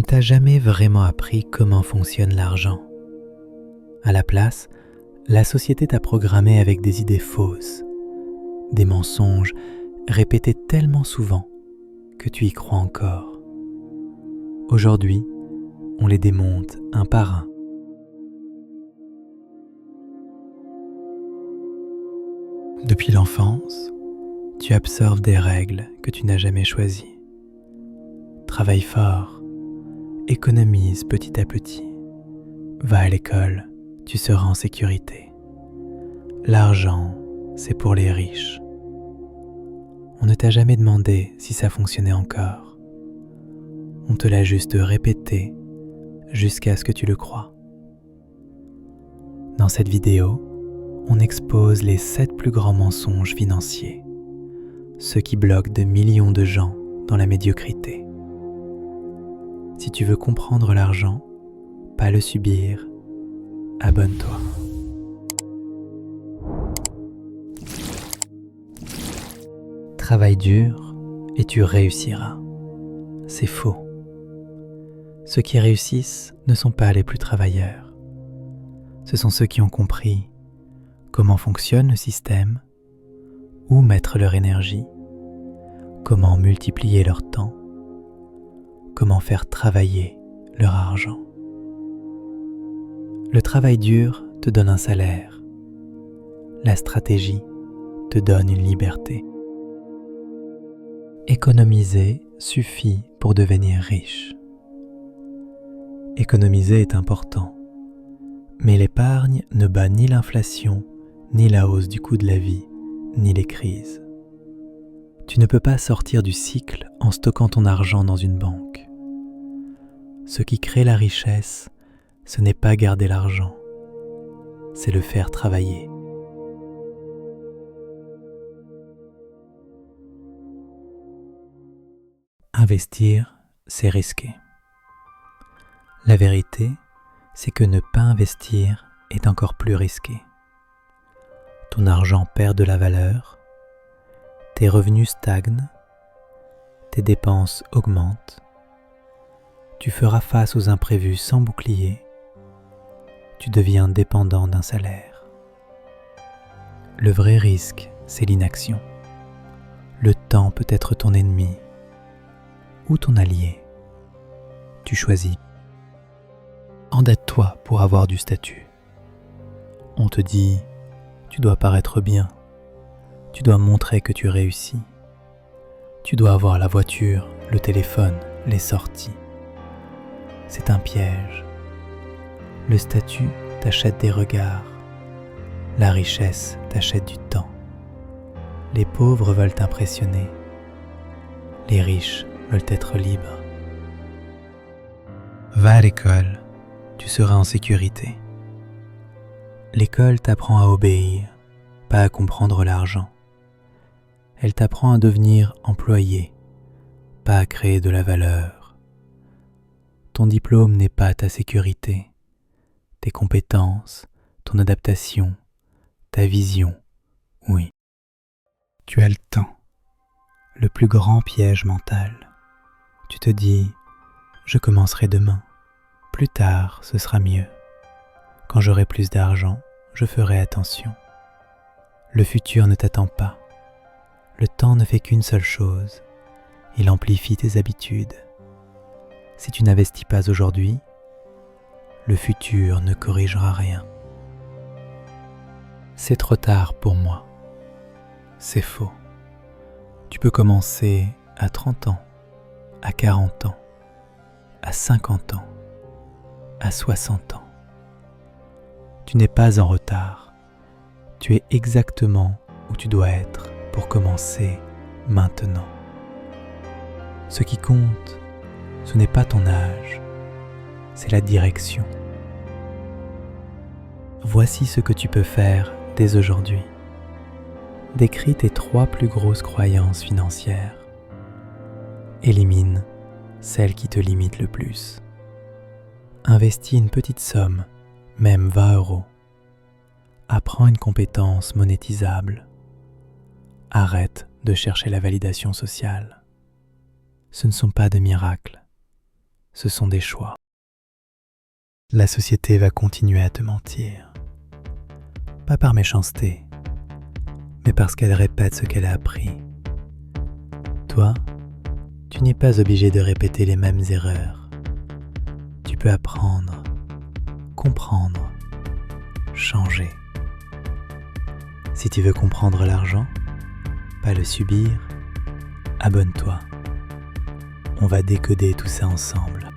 t'a jamais vraiment appris comment fonctionne l'argent. À la place, la société t'a programmé avec des idées fausses, des mensonges répétés tellement souvent que tu y crois encore. Aujourd'hui, on les démonte un par un. Depuis l'enfance, tu absorbes des règles que tu n'as jamais choisies. Travaille fort, économise petit à petit. Va à l'école, tu seras en sécurité. L'argent, c'est pour les riches. On ne t'a jamais demandé si ça fonctionnait encore. On te l'a juste répété jusqu'à ce que tu le crois. Dans cette vidéo, on expose les 7 plus grands mensonges financiers, ceux qui bloquent de millions de gens dans la médiocrité. Si tu veux comprendre l'argent, pas le subir, abonne-toi. Travaille dur et tu réussiras. C'est faux. Ceux qui réussissent ne sont pas les plus travailleurs. Ce sont ceux qui ont compris comment fonctionne le système, où mettre leur énergie, comment multiplier leur temps, comment faire travailler leur argent. Le travail dur te donne un salaire. La stratégie te donne une liberté. Économiser suffit pour devenir riche. Économiser est important, mais l'épargne ne bat ni l'inflation, ni la hausse du coût de la vie, ni les crises. Tu ne peux pas sortir du cycle en stockant ton argent dans une banque. Ce qui crée la richesse, ce n'est pas garder l'argent, c'est le faire travailler. Investir, c'est risqué. La vérité, c'est que ne pas investir est encore plus risqué. Ton argent perd de la valeur, tes revenus stagnent, tes dépenses augmentent, tu feras face aux imprévus sans bouclier, tu deviens dépendant d'un salaire. Le vrai risque, c'est l'inaction. Le temps peut être ton ennemi ou ton allié. Tu choisis. Endette-toi pour avoir du statut. On te dit, tu dois paraître bien, tu dois montrer que tu réussis, tu dois avoir la voiture, le téléphone, les sorties. C'est un piège. Le statut t'achète des regards, la richesse t'achète du temps. Les pauvres veulent t'impressionner, les riches veulent être libres. Va à l'école, tu seras en sécurité. L'école t'apprend à obéir, pas à comprendre l'argent. Elle t'apprend à devenir employé, pas à créer de la valeur. Ton diplôme n'est pas ta sécurité. Tes compétences, ton adaptation, ta vision, oui. Tu as le temps, le plus grand piège mental. Tu te dis, je commencerai demain, plus tard ce sera mieux. Quand j'aurai plus d'argent, je ferai attention. Le futur ne t'attend pas. Le temps ne fait qu'une seule chose, il amplifie tes habitudes. Si tu n'investis pas aujourd'hui, le futur ne corrigera rien. C'est trop tard pour moi. C'est faux. Tu peux commencer à 30 ans, à 40 ans, à 50 ans, à 60 ans. Tu n'es pas en retard. Tu es exactement où tu dois être pour commencer maintenant. Ce qui compte, ce n'est pas ton âge, c'est la direction. Voici ce que tu peux faire dès aujourd'hui. Décris tes 3 plus grosses croyances financières. Élimine celles qui te limitent le plus. Investis une petite somme, même 20 €. Apprends une compétence monétisable. Arrête de chercher la validation sociale. Ce ne sont pas des miracles, ce sont des choix. La société va continuer à te mentir. Pas par méchanceté, mais parce qu'elle répète ce qu'elle a appris. Toi, tu n'es pas obligé de répéter les mêmes erreurs. Tu peux apprendre, comprendre, changer. Si tu veux comprendre l'argent, pas le subir, abonne-toi. On va décoder tout ça ensemble.